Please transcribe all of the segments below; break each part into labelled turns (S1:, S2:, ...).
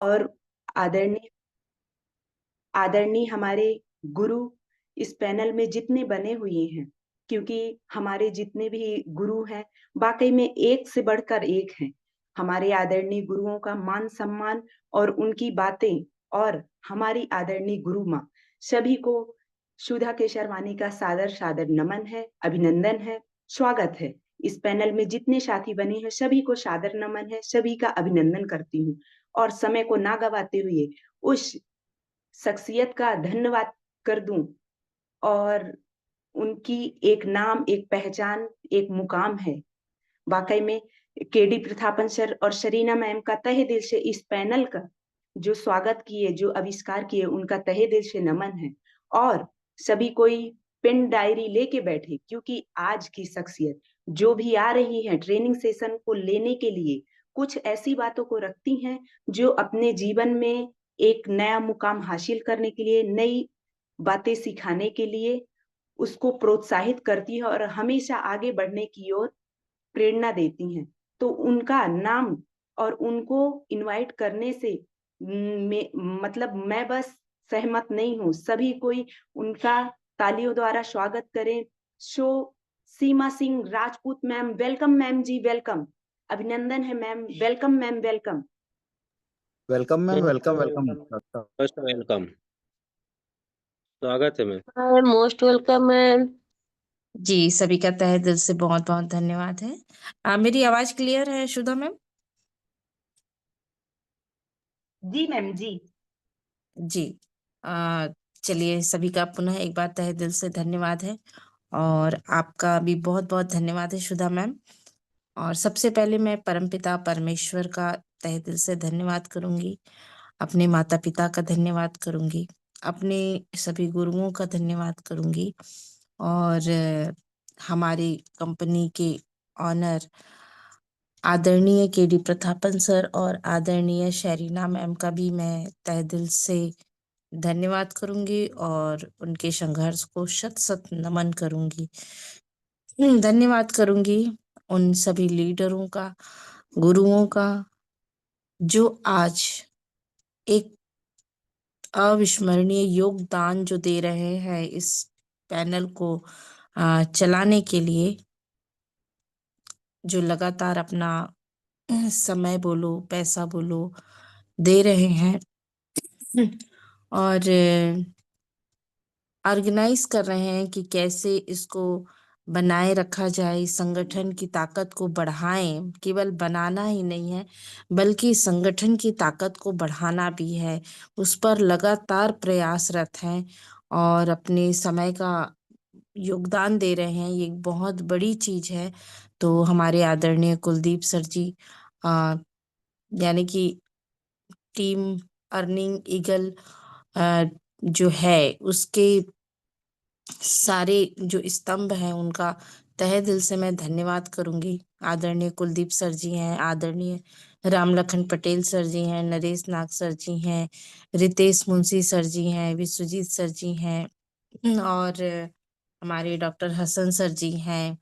S1: और आदरणीय आदरणीय हमारे गुरु इस पैनल में जितने बने हुए हैं, क्योंकि हमारे जितने भी गुरु हैं वाकई में एक से बढ़कर एक हैं। हमारे आदरणीय गुरुओं का मान सम्मान और उनकी बातें और हमारी आदरणीय गुरु माँ सभी को सुधा केशरवानी का सादर सादर नमन है, अभिनंदन है, स्वागत है। इस पैनल में जितने साथी बने हैं सभी को सादर नमन है, सभी का अभिनंदन करती हूँ और समय को ना गवाते हुए उस शख्सियत का धन्यवाद कर दूं और उनकी एक नाम, एक पहचान, एक मुकाम है। वाकई में केडी प्रथापन सर और शरीना मैम का तहे दिल से इस पैनल का जो स्वागत किए, जो आविष्कार किए, उनका तहे दिल से नमन है। और सभी कोई पेन डायरी लेके बैठे, क्योंकि आज की शख्सियत जो भी आ रही है ट्रेनिंग सेशन को लेने के लिए कुछ ऐसी बातों को रखती हैं जो अपने जीवन में एक नया मुकाम हासिल करने के लिए, नई बातें सिखाने के लिए उसको प्रोत्साहित करती है और हमेशा आगे बढ़ने की ओर प्रेरणा देती हैं। तो उनका नाम और उनको इनवाइट करने से मतलब मैं बस सहमत नहीं हूँ, सभी कोई उनका तालियों द्वारा स्वागत करें। So Seema Singh Rajput ma'am, welcome ma'am ji, welcome. अभिनंदन है ma'am, welcome ma'am, welcome.
S2: Welcome ma'am, welcome welcome.
S3: First welcome, स्वागत है मैम।
S4: Most welcome ma'am.
S5: जी, सभी का तहे दिल से बहुत बहुत धन्यवाद है। मेरी आवाज क्लियर है सुधा मैम?
S1: जी मैम जी।
S5: जी। चलिए, सभी का पुनः एक बार तहे दिल से धन्यवाद है और आपका भी बहुत बहुत धन्यवाद है सुधा मैम। और सबसे पहले मैं परमपिता परमेश्वर का तहे दिल से धन्यवाद करूंगी, अपने माता पिता का धन्यवाद करूंगी, अपने सभी गुरुओं का धन्यवाद करूंगी और हमारी कंपनी के ऑनर आदरणीय केडी प्रथापन सर और आदरणीय शरीना मैम का भी मैं तहे दिल से धन्यवाद करूंगी और उनके संघर्ष को शत शत नमन करूंगी। धन्यवाद करूंगी उन सभी लीडरों का, गुरुओं का, जो आज एक अविस्मरणीय योगदान जो दे रहे हैं इस पैनल को चलाने के लिए, जो लगातार अपना समय बोलो, पैसा बोलो दे रहे हैं और ऑर्गेनाइज कर रहे हैं कि कैसे इसको बनाए रखा जाए, संगठन की ताकत को बढ़ाएं। केवल बनाना ही नहीं है बल्कि संगठन की ताकत को बढ़ाना भी है, उस पर लगातार प्रयासरत हैं और अपने समय का योगदान दे रहे हैं। ये एक बहुत बड़ी चीज है। तो हमारे आदरणीय कुलदीप सर जी, यानी कि टीम अर्निंग ईगल जो है उसके सारे जो स्तंभ हैं उनका तहे दिल से मैं धन्यवाद करूंगी। आदरणीय कुलदीप सर जी हैं, आदरणीय राम लखन पटेल सर जी हैं, नरेश नाग सर जी हैं, रितेश मुंशी सर जी हैं, विश्वजीत सर जी हैं और हमारे डॉक्टर हसन सर जी हैं,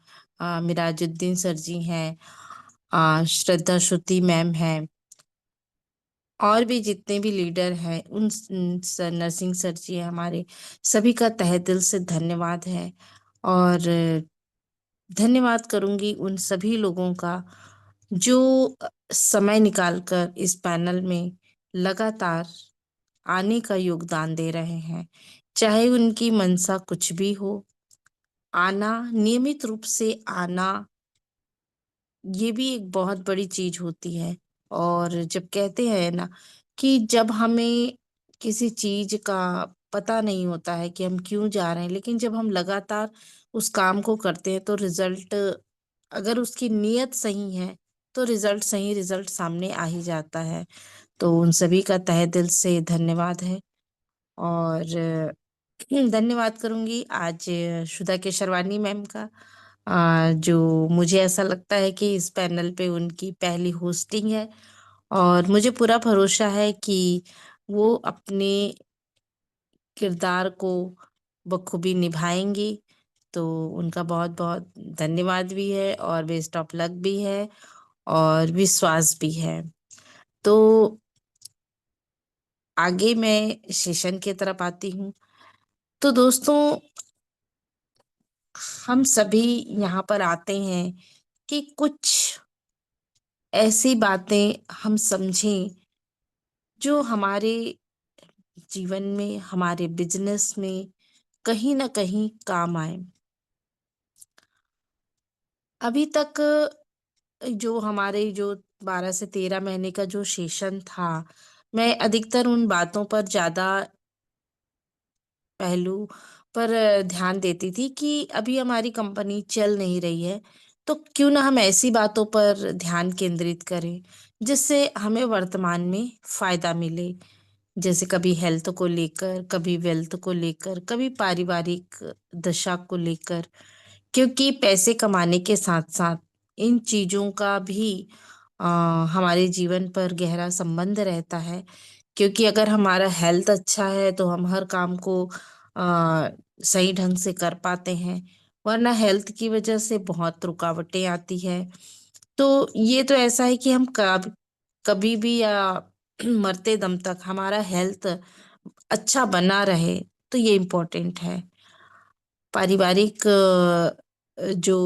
S5: मिराजुद्दीन सर जी हैं, श्रद्धा श्रुति मैम हैं और भी जितने भी लीडर हैं उन सर, नरसिंह सर जी हैं, हमारे सभी का तहे दिल से धन्यवाद है। और धन्यवाद करूंगी उन सभी लोगों का जो समय निकालकर इस पैनल में लगातार आने का योगदान दे रहे हैं, चाहे उनकी मनसा कुछ भी हो। आना, नियमित रूप से आना, ये भी एक बहुत बड़ी चीज होती है। और जब कहते हैं ना कि जब हमें किसी चीज का पता नहीं होता है कि हम क्यों जा रहे हैं, लेकिन जब हम लगातार उस काम को करते हैं तो रिजल्ट, अगर उसकी नीयत सही है तो रिजल्ट सही, रिजल्ट सामने आ ही जाता है। तो उन सभी का तहे दिल से धन्यवाद है और धन्यवाद करूंगी आज सुधा केशरवानी मैम का, जो मुझे ऐसा लगता है कि इस पैनल पे उनकी पहली होस्टिंग है और मुझे पूरा भरोसा है कि वो अपने किरदार को बखूबी निभाएंगी। तो उनका बहुत बहुत धन्यवाद भी है और बेस्ट ऑफ लक भी है और विश्वास भी है। तो आगे मैं सेशन की तरफ आती हूँ। तो दोस्तों, हम सभी यहाँ पर आते हैं कि कुछ ऐसी बातें हम समझें जो हमारे जीवन में, हमारे बिजनेस में कहीं ना कहीं काम आए। अभी तक जो हमारे जो 12 से 13 महीने का जो सेशन था, मैं अधिकतर उन बातों पर ज्यादा पहलू पर ध्यान देती थी कि अभी हमारी कंपनी चल नहीं रही है, तो क्यों ना हम ऐसी बातों पर ध्यान केंद्रित करें जिससे हमें वर्तमान में फायदा मिले। जैसे कभी हेल्थ को लेकर, कभी वेल्थ को लेकर, कभी पारिवारिक दशा को लेकर। क्योंकि पैसे कमाने के साथ साथ इन चीजों का भी अ, हमारे जीवन पर गहरा संबंध रहता है। क्योंकि अगर हमारा हेल्थ अच्छा है तो हम हर काम को सही ढंग से कर पाते हैं, वरना हेल्थ की वजह से बहुत रुकावटें आती है। तो ये तो ऐसा है कि हम कब कभी भी या मरते दम तक हमारा हेल्थ अच्छा बना रहे, तो ये इम्पोर्टेंट है। पारिवारिक जो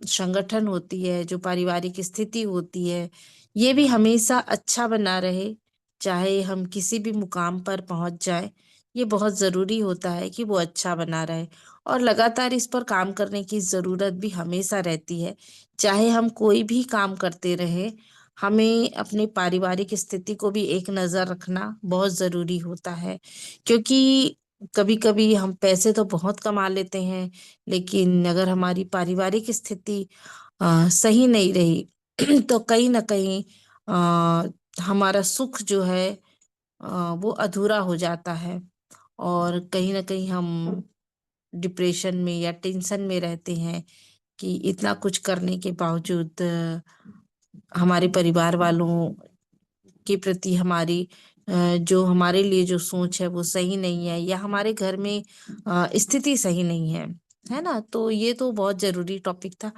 S5: संगठन होती है, जो पारिवारिक स्थिति होती है, ये भी हमेशा अच्छा बना रहे। चाहे हम किसी भी मुकाम पर पहुंच जाए, ये बहुत जरूरी होता है कि वो अच्छा बना रहे। और लगातार इस पर काम करने की जरूरत भी हमेशा रहती है। चाहे हम कोई भी काम करते रहे, हमें अपने पारिवारिक स्थिति को भी एक नजर रखना बहुत जरूरी होता है। क्योंकि कभी कभी हम पैसे तो बहुत कमा लेते हैं, लेकिन अगर हमारी पारिवारिक स्थिति सही नहीं रही तो कहीं ना कहीं हमारा सुख जो है वो अधूरा हो जाता है। और कहीं ना कहीं हम डिप्रेशन में या टेंशन में रहते हैं कि इतना कुछ करने के बावजूद हमारे परिवार वालों के प्रति हमारी जो हमारे लिए जो सोच है वो सही नहीं है, या हमारे घर में स्थिति सही नहीं है ना। तो ये तो बहुत जरूरी टॉपिक था।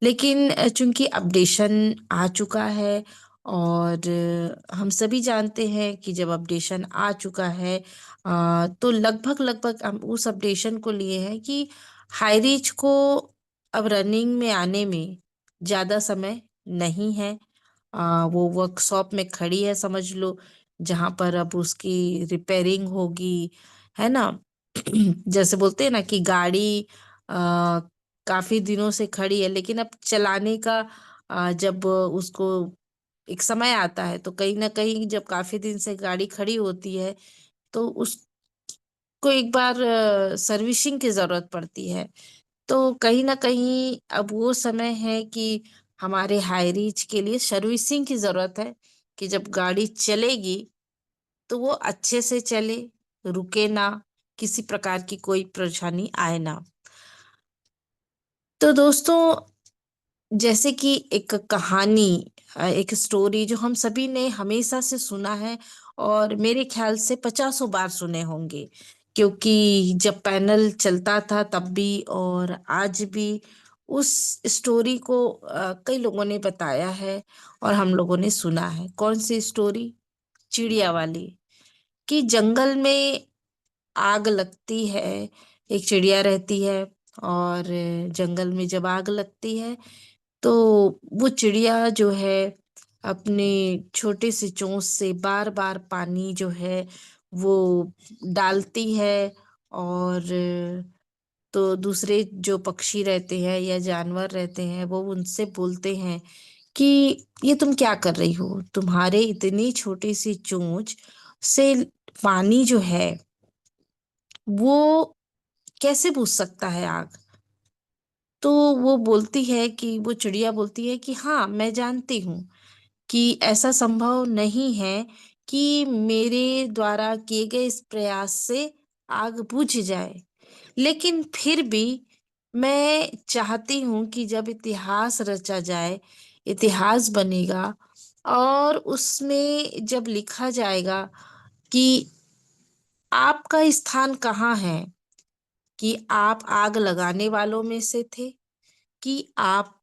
S5: लेकिन चूंकि अपडेशन आ चुका है, और हम सभी जानते हैं कि जब अपडेशन आ चुका है तो लगभग लगभग हम उस अपडेशन को लिए हैं कि हाईरीच को अब रनिंग में आने में ज्यादा समय नहीं है। वो वर्कशॉप में खड़ी है समझ लो, जहां पर अब उसकी रिपेयरिंग होगी, है ना। जैसे बोलते हैं ना कि गाड़ी आ, काफी दिनों से खड़ी है, लेकिन अब चलाने का जब उसको एक समय आता है, तो कहीं ना कहीं जब काफी दिन से गाड़ी खड़ी होती है तो उसको एक बार सर्विसिंग की जरूरत पड़ती है। तो कहीं ना कहीं अब वो समय है कि हमारे हाई रीच के लिए सर्विसिंग की जरूरत है, कि जब गाड़ी चलेगी तो वो अच्छे से चले, रुके ना, किसी प्रकार की कोई परेशानी आए ना। तो दोस्तों, जैसे कि एक कहानी, एक स्टोरी जो हम सभी ने हमेशा से सुना है, और मेरे ख्याल से 50 बार सुने होंगे। क्योंकि जब पैनल चलता था तब भी और आज भी उस स्टोरी को कई लोगों ने बताया है और हम लोगों ने सुना है। कौन सी स्टोरी? चिड़िया वाली। कि जंगल में आग लगती है, एक चिड़िया रहती है, और जंगल में जब आग लगती है तो वो चिड़िया जो है अपने छोटे से चोंच से बार बार पानी जो है वो डालती है। और तो दूसरे जो पक्षी रहते हैं या जानवर रहते हैं वो उनसे बोलते हैं कि ये तुम क्या कर रही हो, तुम्हारे इतनी छोटी सी चोंच से पानी जो है वो कैसे बुझ सकता है आग। तो वो बोलती है कि वो चिड़िया बोलती है कि हाँ, मैं जानती हूँ कि ऐसा संभव नहीं है कि मेरे द्वारा किए गए इस प्रयास से आग बुझ जाए। लेकिन फिर भी मैं चाहती हूँ कि जब इतिहास रचा जाए, इतिहास बनेगा, और उसमें जब लिखा जाएगा कि आपका स्थान कहाँ है, कि आप आग लगाने वालों में से थे, कि आप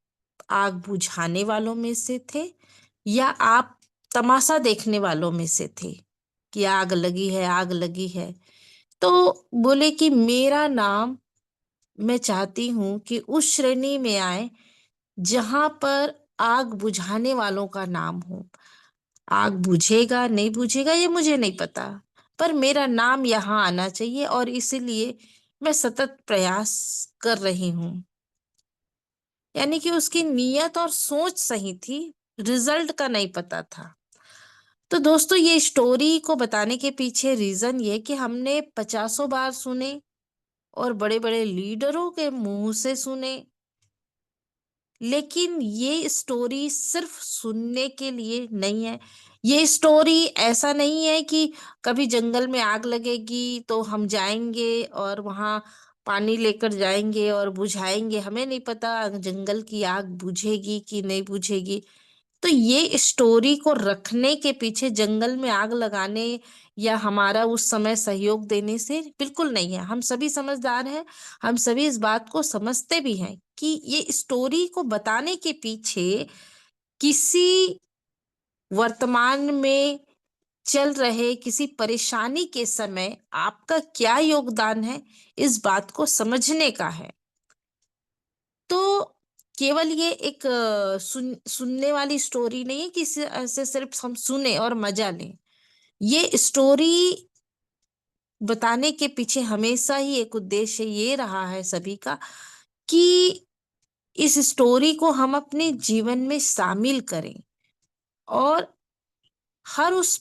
S5: आग बुझाने वालों में से थे, या आप तमाशा देखने वालों में से थे, कि आग लगी है, आग लगी है। तो बोले कि मेरा नाम मैं चाहती हूँ कि उस श्रेणी में आए जहां पर आग बुझाने वालों का नाम हो। आग बुझेगा नहीं बुझेगा ये मुझे नहीं पता, पर मेरा नाम यहाँ आना चाहिए और इसीलिए मैं सतत प्रयास कर रही हूँ। यानी कि उसकी नीयत और सोच सही थी, रिजल्ट का नहीं पता था। तो दोस्तों, ये स्टोरी को बताने के पीछे रीजन ये कि हमने पचासों बार सुने और बड़े बड़े लीडरों के मुंह से सुने, लेकिन ये स्टोरी सिर्फ सुनने के लिए नहीं है। ये स्टोरी ऐसा नहीं है कि कभी जंगल में आग लगेगी तो हम जाएंगे और वहां पानी लेकर जाएंगे और बुझाएंगे। हमें नहीं पता जंगल की आग बुझेगी कि नहीं बुझेगी। तो ये स्टोरी को रखने के पीछे जंगल में आग लगाने या हमारा उस समय सहयोग देने से बिल्कुल नहीं है। हम सभी समझदार हैं, हम सभी इस बात को समझते भी हैं कि ये स्टोरी को बताने के पीछे किसी वर्तमान में चल रहे किसी परेशानी के समय आपका क्या योगदान है, इस बात को समझने का है। तो केवल ये एक सुनने वाली स्टोरी नहीं है कि ऐसे सिर्फ हम सुने और मजा लें। ये स्टोरी बताने के पीछे हमेशा ही एक उद्देश्य ये रहा है सभी का कि इस स्टोरी को हम अपने जीवन में शामिल करें और हर उस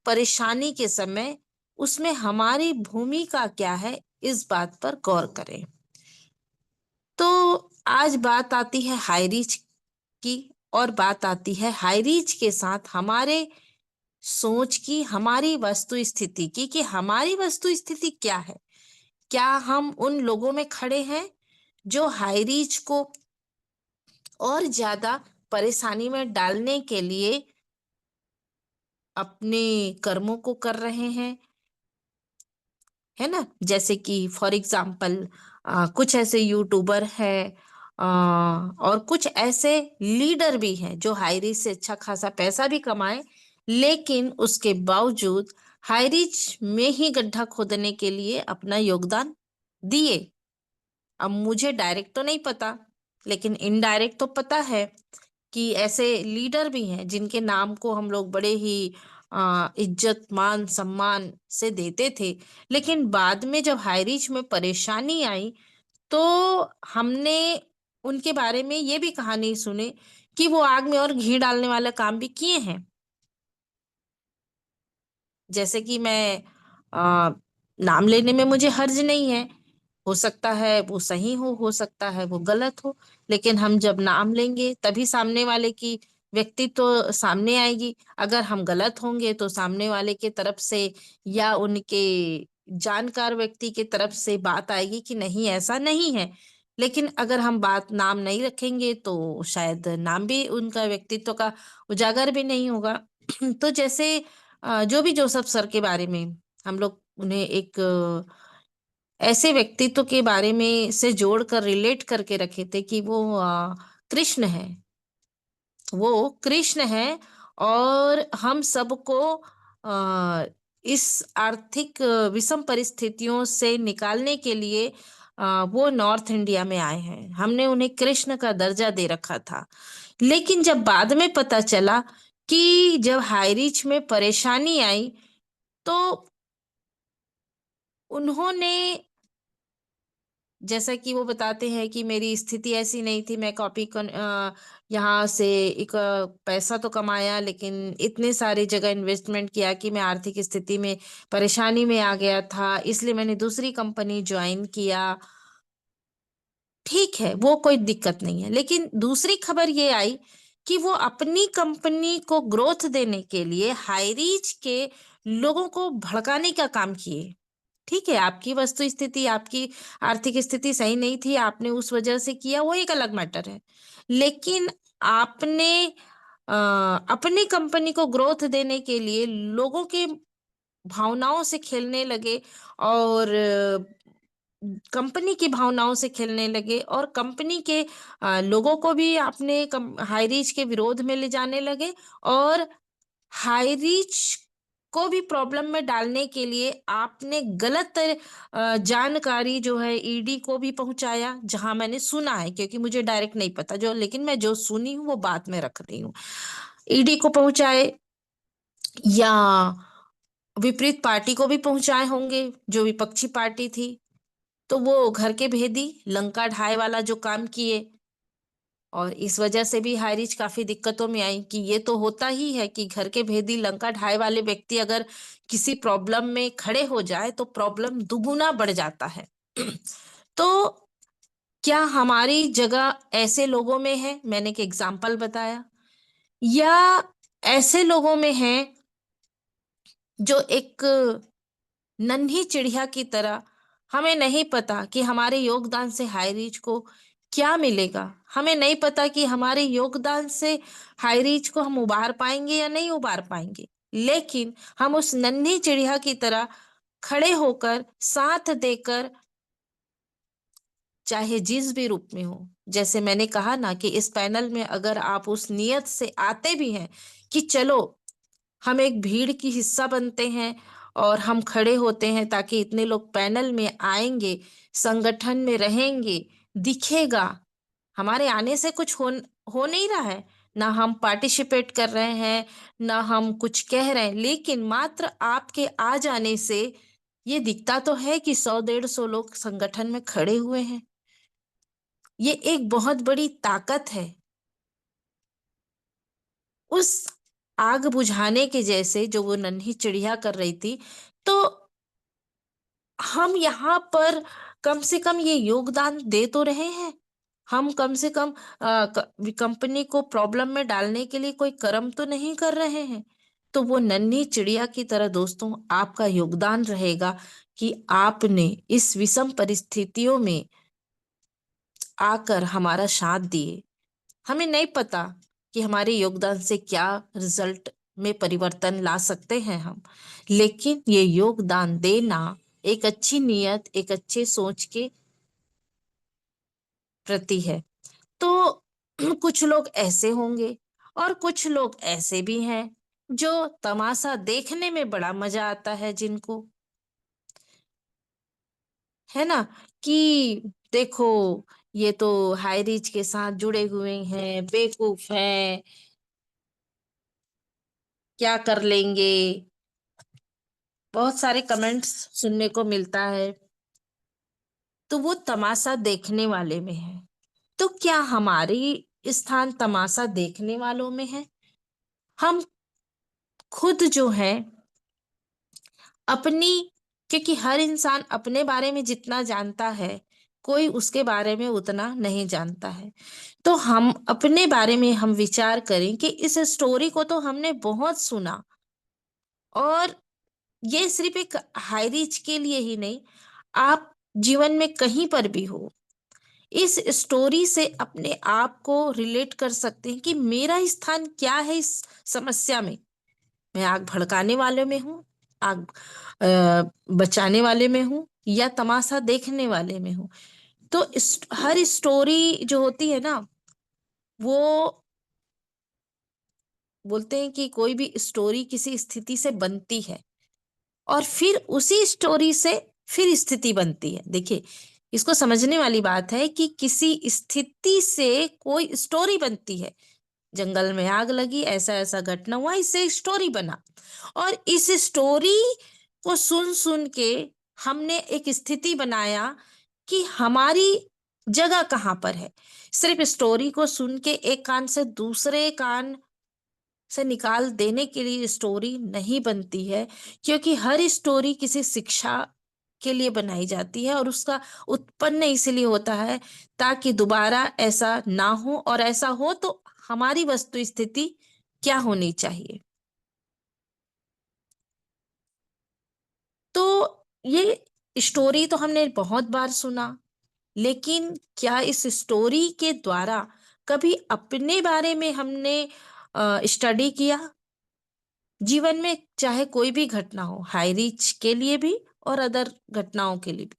S5: परेशानी के समय उसमें हमारी भूमिका क्या है, इस बात पर गौर करें। तो आज बात आती है हाई रीच की, और बात आती है हाई रीच के साथ हमारे सोच की, हमारी वस्तु स्थिति की कि हमारी वस्तु स्थिति क्या है। क्या हम उन लोगों में खड़े हैं जो हाई रीच को और ज्यादा परेशानी में डालने के लिए अपने कर्मों को कर रहे हैं, है ना? जैसे कि फॉर एग्जाम्पल कुछ ऐसे यूट्यूबर हैं और कुछ ऐसे लीडर भी हैं जो हाई रीच से अच्छा खासा पैसा भी कमाए, लेकिन उसके बावजूद हाई रीच में ही गड्ढा खोदने के लिए अपना योगदान दिए। अब मुझे डायरेक्ट तो नहीं पता, लेकिन इनडायरेक्ट तो पता है कि ऐसे लीडर भी हैं जिनके नाम को हम लोग बड़े ही इज्जत मान सम्मान से देते थे, लेकिन बाद में जब हाई रीच में परेशानी आई तो हमने उनके बारे में ये भी कहानी सुने कि वो आग में और घी डालने वाला काम भी किए हैं। जैसे कि मैं नाम लेने में मुझे हर्ज नहीं है, हो सकता है वो सही हो सकता है वो गलत हो, लेकिन हम जब नाम लेंगे तभी सामने वाले की व्यक्ति तो सामने आएगी। अगर हम गलत होंगे तो सामने वाले के तरफ से या उनके जानकार व्यक्ति के तरफ से बात आएगी कि नहीं ऐसा नहीं है। लेकिन अगर हम बात नाम नहीं रखेंगे तो शायद नाम भी उनका व्यक्तित्व का उजागर भी नहीं होगा। तो जैसे जो भी जोसेफ सर के बारे में हम लोग उन्हें एक ऐसे व्यक्तित्व के बारे में से जोड़कर रिलेट करके रखे थे कि वो कृष्ण है। वो कृष्ण है और हम सबको अ, इस आर्थिक विषम परिस्थितियों से निकालने के लिए वो नॉर्थ इंडिया में आए हैं। हमने उन्हें कृष्ण का दर्जा दे रखा था, लेकिन जब बाद में पता चला कि जब हाई रीच में परेशानी आई तो उन्होंने, जैसा कि वो बताते हैं कि मेरी स्थिति ऐसी नहीं थी, मैं यहाँ से एक पैसा तो कमाया लेकिन इतने सारी जगह इन्वेस्टमेंट किया कि मैं आर्थिक स्थिति में परेशानी में आ गया था, इसलिए मैंने दूसरी कंपनी ज्वाइन किया। ठीक है, वो कोई दिक्कत नहीं है, लेकिन दूसरी खबर ये आई कि वो अपनी कंपनी को ग्रोथ देने के लिए हाई रीच के लोगों को भड़काने का काम किए। ठीक है, आपकी वस्तु स्थिति, आपकी आर्थिक स्थिति सही नहीं थी, आपने उस वजह से किया, वो एक अलग मैटर है। लेकिन आपने अपनी कंपनी को ग्रोथ देने के लिए लोगों के भावनाओं से खेलने लगे और कंपनी की भावनाओं से खेलने लगे और कंपनी के लोगों को भी अपने हाई रीच के विरोध में ले जाने लगे और हाई रीच को भी प्रॉब्लम में डालने के लिए आपने गलत जानकारी जो है ईडी को भी पहुंचाया, जहां मैंने सुना है, क्योंकि मुझे डायरेक्ट नहीं पता जो, लेकिन मैं जो सुनी हूँ वो बात में रख रही हूँ। ईडी को पहुंचाए या विपरीत पार्टी को भी पहुंचाए होंगे, जो विपक्षी पार्टी थी, तो वो घर के भेदी लंका ढाई वाला जो काम किए, और इस वजह से भी हाईरिच काफी दिक्कतों में आई कि ये तो होता ही है कि घर के भेदी लंका ढाई वाले व्यक्ति अगर किसी प्रॉब्लम में खड़े हो जाए तो प्रॉब्लम दुगुना बढ़ जाता है। तो क्या हमारी जगह ऐसे लोगों में है, मैंने एक एग्जाम्पल बताया, या ऐसे लोगों में है जो एक नन्ही चिड़िया की तरह, हमें नहीं पता कि हमारे योगदान से हाईरीच को क्या मिलेगा, हमें नहीं पता कि हमारे योगदान से हाईरीच को हम उबार पाएंगे या नहीं उबार पाएंगे, लेकिन हम उस नन्ही चिड़िया की तरह खड़े होकर साथ देकर, चाहे जिस भी रूप में हो, जैसे मैंने कहा ना कि इस पैनल में अगर आप उस नियत से आते भी हैं कि चलो हम एक भीड़ की हिस्सा बनते हैं और हम खड़े होते हैं ताकि इतने लोग पैनल में आएंगे, संगठन में रहेंगे, दिखेगा, हमारे आने से कुछ हो नहीं रहा है, ना हम पार्टिसिपेट कर रहे हैं, ना हम कुछ कह रहे हैं, लेकिन मात्र आपके आ जाने से ये दिखता तो है कि 100-150 लोग संगठन में खड़े हुए हैं। ये एक बहुत बड़ी ताकत है। उस आग बुझाने के जैसे जो वो नन्ही चिड़िया कर रही थी, तो हम यहाँ पर कम से कम ये योगदान दे तो रहे हैं, हम कम से कम कंपनी को प्रॉब्लम में डालने के लिए कोई कर्म तो नहीं कर रहे हैं। तो वो नन्ही चिड़िया की तरह दोस्तों आपका योगदान रहेगा कि आपने इस विषम परिस्थितियों में आकर हमारा साथ दिए। हमें नहीं पता कि हमारे योगदान से क्या रिजल्ट में परिवर्तन ला सकते हैं हम, लेकिन ये योगदान देना एक अच्छी नीयत, एक अच्छे सोच के प्रति है। तो कुछ लोग ऐसे होंगे और कुछ लोग ऐसे भी हैं जो तमाशा देखने में बड़ा मजा आता है, जिनको, है ना, कि देखो ये तो हाई रिच के साथ जुड़े हुए हैं, बेवकूफ हैं, क्या कर लेंगे, बहुत सारे कमेंट्स सुनने को मिलता है। तो वो तमाशा देखने वाले में है। तो क्या हमारी स्थान तमाशा देखने वालों में है? हम खुद जो है अपनी, क्योंकि हर इंसान अपने बारे में जितना जानता है कोई उसके बारे में उतना नहीं जानता है, तो हम अपने बारे में हम विचार करें कि इस स्टोरी को तो हमने बहुत सुना, और ये सिर्फ एक हाई रिच के लिए ही नहीं, आप जीवन में कहीं पर भी हो, इस स्टोरी से अपने आप को रिलेट कर सकते हैं कि मेरा स्थान क्या है इस समस्या में। मैं आग भड़काने वाले में हूँ, आग बचाने वाले में हूँ, या तमाशा देखने वाले में हूँ। तो हर स्टोरी जो होती है ना, वो बोलते हैं कि कोई भी स्टोरी किसी स्थिति से बनती है और फिर उसी स्टोरी से फिर स्थिति बनती है। देखिए, इसको समझने वाली बात है कि किसी स्थिति से कोई स्टोरी बनती है। जंगल में आग लगी, ऐसा ऐसा घटना हुआ, इससे स्टोरी बना, और इस स्टोरी को सुन सुन के हमने एक स्थिति बनाया कि हमारी जगह कहाँ पर है। सिर्फ स्टोरी को सुन के एक कान से दूसरे कान से निकाल देने के लिए स्टोरी नहीं बनती है, क्योंकि हर स्टोरी किसी शिक्षा के लिए बनाई जाती है, और उसका उत्पन्न इसलिए होता है ताकि दोबारा ऐसा ना हो, और ऐसा हो तो हमारी वस्तु स्थिति क्या होनी चाहिए। तो ये स्टोरी तो हमने बहुत बार सुना, लेकिन क्या इस स्टोरी के द्वारा कभी अपने बारे में हमने स्टडी किया? जीवन में चाहे कोई भी घटना हो, हाई रिच के लिए भी और अदर घटनाओं के लिए भी,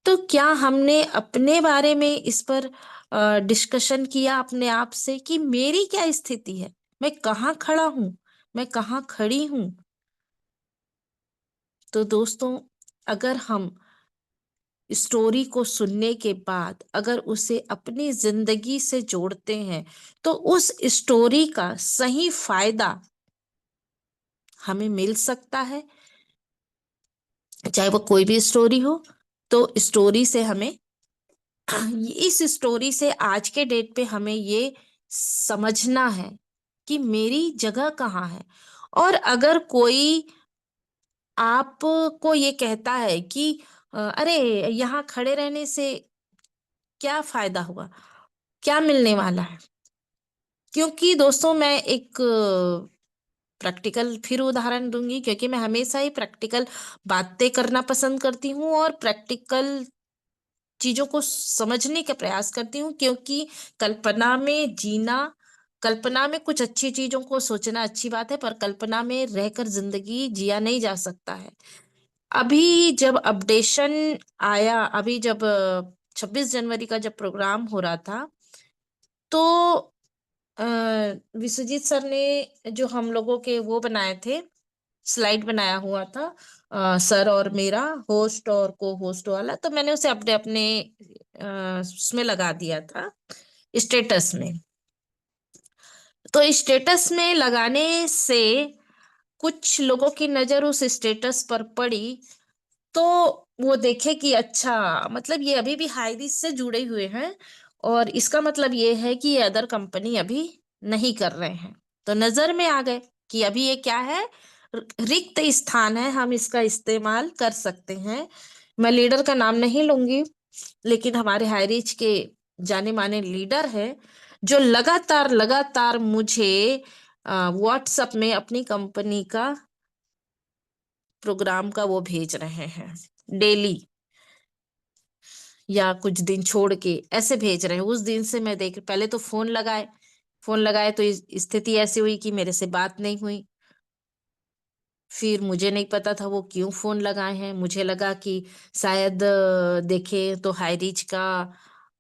S5: तो क्या हमने अपने बारे में इस पर डिस्कशन किया अपने आप से कि मेरी क्या स्थिति है, मैं कहाँ खड़ा हूँ, मैं कहाँ खड़ी हूँ? तो दोस्तों, अगर हम स्टोरी को सुनने के बाद अगर उसे अपनी जिंदगी से जोड़ते हैं, तो उस स्टोरी का सही फायदा हमें मिल सकता है, चाहे वो कोई भी स्टोरी हो। तो स्टोरी से हमें इस स्टोरी से आज के डेट पे हमें ये समझना है कि मेरी जगह कहाँ है। और अगर कोई आपको ये कहता है कि अरे यहाँ खड़े रहने से क्या फायदा हुआ, क्या मिलने वाला है। क्योंकि दोस्तों, मैं एक प्रैक्टिकल फिर उदाहरण दूंगी, क्योंकि मैं हमेशा ही प्रैक्टिकल बातें करना पसंद करती हूँ और प्रैक्टिकल चीजों को समझने का प्रयास करती हूँ। क्योंकि कल्पना में जीना, कल्पना में कुछ अच्छी चीजों को सोचना अच्छी बात है, पर कल्पना में रहकर जिंदगी जिया नहीं जा सकता है। अभी जब अपडेशन आया, अभी जब 26 जनवरी का जब प्रोग्राम हो रहा था, तो अ, विश्वजीत सर ने जो हम लोगों के वो बनाए थे, स्लाइड बनाया हुआ था, सर और मेरा होस्ट और को होस्ट वाला, तो मैंने उसे अपने अपने उसमें लगा दिया था, स्टेटस में। तो स्टेटस में लगाने से कुछ लोगों की नजर उस स्टेटस पर पड़ी, तो वो देखे कि अच्छा, मतलब ये अभी भी हाईरिच से जुड़े हुए हैं, और इसका मतलब ये है कि ये अदर कंपनी अभी नहीं कर रहे हैं। तो नजर में आ गए कि अभी ये क्या है, रिक्त स्थान है, हम इसका इस्तेमाल कर सकते हैं। मैं लीडर का नाम नहीं लूंगी, लेकिन हमारे हाईरिच के जाने माने लीडर है, जो लगातार लगातार मुझे व्हाट्सएप में अपनी कंपनी का प्रोग्राम का वो भेज रहे हैं, डेली या कुछ दिन छोड़ के ऐसे भेज रहे हैं। उस दिन से मैं देख, पहले तो फोन लगाए तो स्थिति ऐसी हुई कि मेरे से बात नहीं हुई। फिर मुझे नहीं पता था वो क्यों फोन लगाए हैं, मुझे लगा कि शायद देखे तो हाई रीच का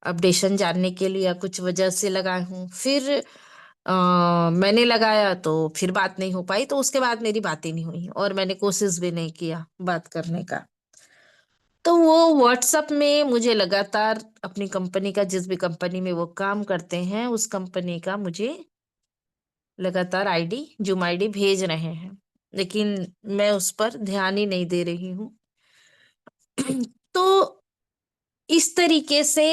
S5: अपडेशन जानने के लिए या कुछ वजह से लगाए हूँ। फिर मैंने लगाया तो फिर बात नहीं हो पाई, तो उसके बाद मेरी बात ही नहीं हुई और मैंने कोशिश भी नहीं किया बात करने का। तो वो व्हाट्सएप में मुझे लगातार अपनी कंपनी का, जिस भी कंपनी में वो काम करते हैं उस कंपनी का, मुझे लगातार आईडी, जूम आईडी भेज रहे हैं, लेकिन मैं उस पर ध्यान ही नहीं दे रही हूँ। तो इस तरीके से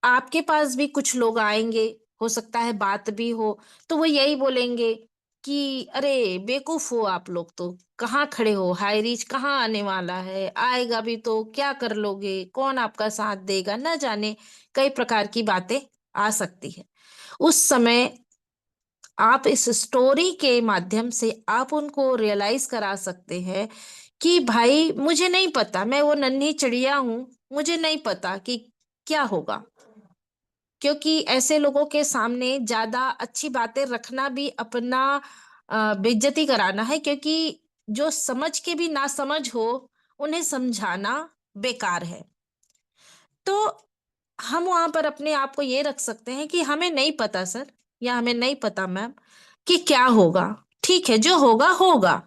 S5: आपके पास भी कुछ लोग आएंगे, हो सकता है बात भी हो, तो वो यही बोलेंगे कि अरे बेवकूफ हो आप लोग, तो कहाँ खड़े हो, हाई रीच कहाँ आने वाला है, आएगा भी तो क्या कर लोगे, कौन आपका साथ देगा, न जाने कई प्रकार की बातें आ सकती है। उस समय आप इस स्टोरी के माध्यम से आप उनको रियलाइज करा सकते हैं कि भाई मुझे नहीं पता, मैं वो नन्ही चिड़िया हूं, मुझे नहीं पता कि क्या होगा। क्योंकि ऐसे लोगों के सामने ज्यादा अच्छी बातें रखना भी अपना बेइज्जती कराना है, क्योंकि जो समझ के भी ना समझ हो उन्हें समझाना बेकार है। तो हम वहां पर अपने आप को ये रख सकते हैं कि हमें नहीं पता सर, या हमें नहीं पता मैम कि क्या होगा, ठीक है जो होगा होगा,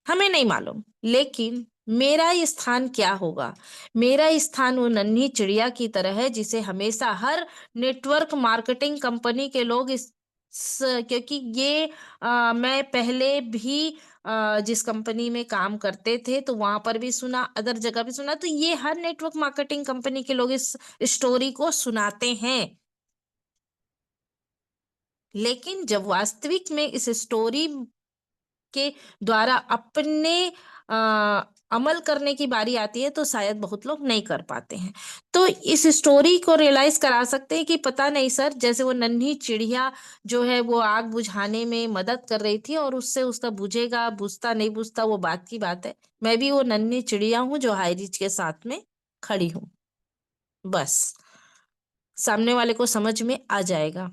S5: हमें नहीं मालूम, लेकिन मेरा स्थान क्या होगा। मेरा स्थान वो नन्ही चिड़िया की तरह है, जिसे हमेशा हर नेटवर्क मार्केटिंग कंपनी के लोग क्योंकि ये मैं पहले भी जिस कंपनी में काम करते थे तो वहां पर भी सुना, अदर जगह भी सुना, तो ये हर नेटवर्क मार्केटिंग कंपनी के लोग इस स्टोरी को सुनाते हैं। लेकिन जब वास्तविक में इस स्टोरी के द्वारा अपने आ, अमल करने की बारी आती है, तो शायद बहुत लोग नहीं कर पाते हैं। तो इस स्टोरी को रियलाइज करा सकते हैं कि पता नहीं सर, जैसे वो नन्ही चिड़िया जो है वो आग बुझाने में मदद कर रही थी, और उससे उसका बुझेगा बुझता नहीं बुझता वो बात की बात है। मैं भी वो नन्ही चिड़िया हूँ जो हाई रिच के साथ में खड़ी हूँ, बस सामने वाले को समझ में आ जाएगा।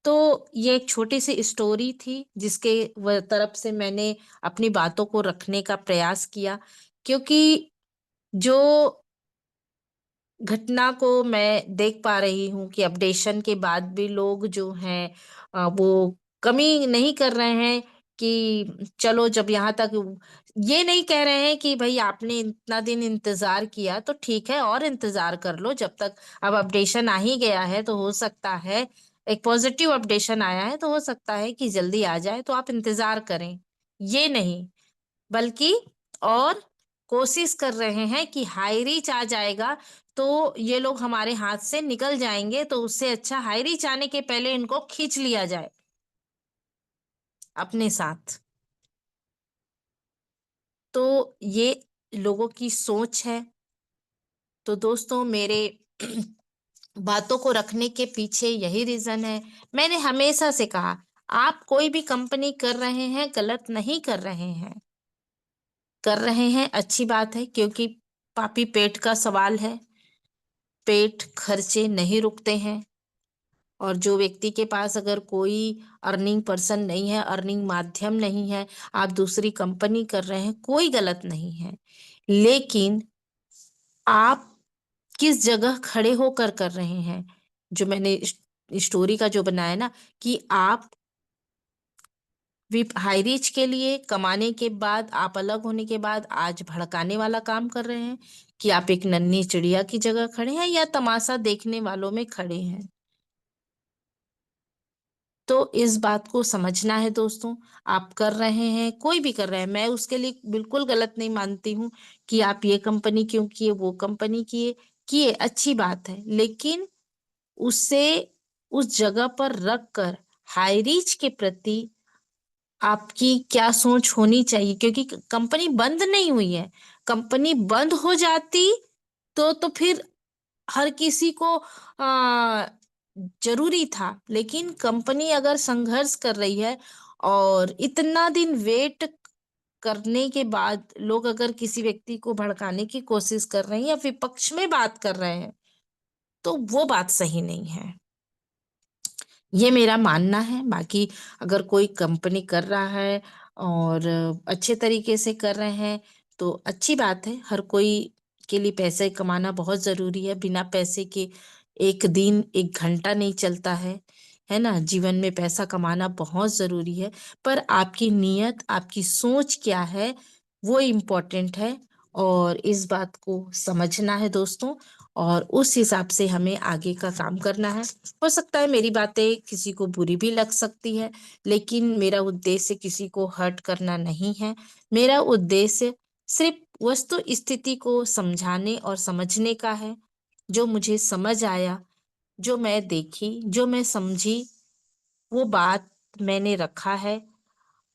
S5: तो ये एक छोटी सी स्टोरी थी, जिसके तरफ से मैंने अपनी बातों को रखने का प्रयास किया। क्योंकि जो घटना को मैं देख पा रही हूँ कि अपडेशन के बाद भी लोग जो हैं वो कमी नहीं कर रहे हैं, कि चलो जब यहाँ तक, ये नहीं कह रहे हैं कि भाई आपने इतना दिन इंतजार किया तो ठीक है और इंतजार कर लो, जब तक अब अपडेशन आ ही गया है तो हो सकता है, एक पॉजिटिव अपडेशन आया है तो हो सकता है कि जल्दी आ जाए, तो आप इंतजार करें, ये नहीं, बल्कि और कोशिश कर रहे हैं कि हाई रीच आ जाएगा तो ये लोग हमारे हाथ से निकल जाएंगे, तो उससे अच्छा हाई रीच आने के पहले इनको खींच लिया जाए अपने साथ। तो ये लोगों की सोच है। तो दोस्तों मेरे बातों को रखने के पीछे यही रीजन है। मैंने हमेशा से कहा, आप कोई भी कंपनी कर रहे हैं गलत नहीं कर रहे हैं, कर रहे हैं अच्छी बात है, क्योंकि पापी पेट का सवाल है, पेट खर्चे नहीं रुकते हैं। और जो व्यक्ति के पास अगर कोई अर्निंग पर्सन नहीं है, अर्निंग माध्यम नहीं है, आप दूसरी कंपनी कर रहे हैं, कोई गलत नहीं है, लेकिन आप किस जगह खड़े होकर कर रहे हैं। जो मैंने स्टोरी का जो बनाया ना, कि आप हाई रीच के लिए कमाने के बाद, आप अलग होने के बाद आज भड़काने वाला काम कर रहे हैं, कि आप एक नन्ही चिड़िया की जगह खड़े हैं या तमाशा देखने वालों में खड़े हैं। तो इस बात को समझना है दोस्तों। आप कर रहे हैं, कोई भी कर रहे हैं, मैं उसके लिए बिल्कुल गलत नहीं मानती हूँ कि आप ये कंपनी क्यों किए, वो कंपनी किए, किए अच्छी बात है, लेकिन उससे उस जगह पर रख कर हाई रीच के प्रति आपकी क्या सोच होनी चाहिए, क्योंकि कंपनी बंद नहीं हुई है। कंपनी बंद हो जाती तो फिर हर किसी को आ, जरूरी था, लेकिन कंपनी अगर संघर्ष कर रही है और इतना दिन वेट करने के बाद लोग अगर किसी व्यक्ति को भड़काने की कोशिश कर रहे हैं या विपक्ष में बात कर रहे हैं, तो वो बात सही नहीं है, ये मेरा मानना है। बाकी अगर कोई कंपनी कर रहा है और अच्छे तरीके से कर रहे हैं तो अच्छी बात है। हर कोई के लिए पैसे कमाना बहुत जरूरी है, बिना पैसे के एक दिन एक घंटा नहीं चलता है ना। जीवन में पैसा कमाना बहुत जरूरी है, पर आपकी नीयत, आपकी सोच क्या है, वो इम्पोर्टेंट है, और इस बात को समझना है दोस्तों, और उस हिसाब से हमें आगे का काम करना है। हो सकता है मेरी बातें किसी को बुरी भी लग सकती है, लेकिन मेरा उद्देश्य किसी को हर्ट करना नहीं है। मेरा उद्देश्य सिर्फ वस्तु स्थिति को समझाने और समझने का है। जो मुझे समझ आया, जो मैं देखी, जो मैं समझी, वो बात मैंने रखा है।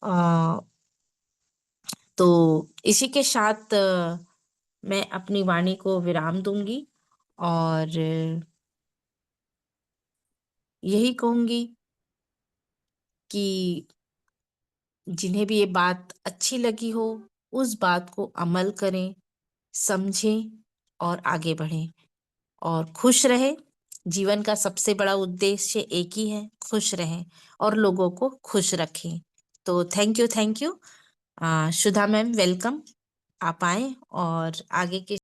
S5: आ, तो इसी के साथ मैं अपनी वाणी को विराम दूंगी, और यही कहूंगी कि जिन्हें भी ये बात अच्छी लगी हो, उस बात को अमल करें, समझें और आगे बढ़ें, और खुश रहें। जीवन का सबसे बड़ा उद्देश्य एक ही है, खुश रहें और लोगों को खुश रखें। तो thank you, thank you. Sudha ma'am, welcome. आप आए और आगे के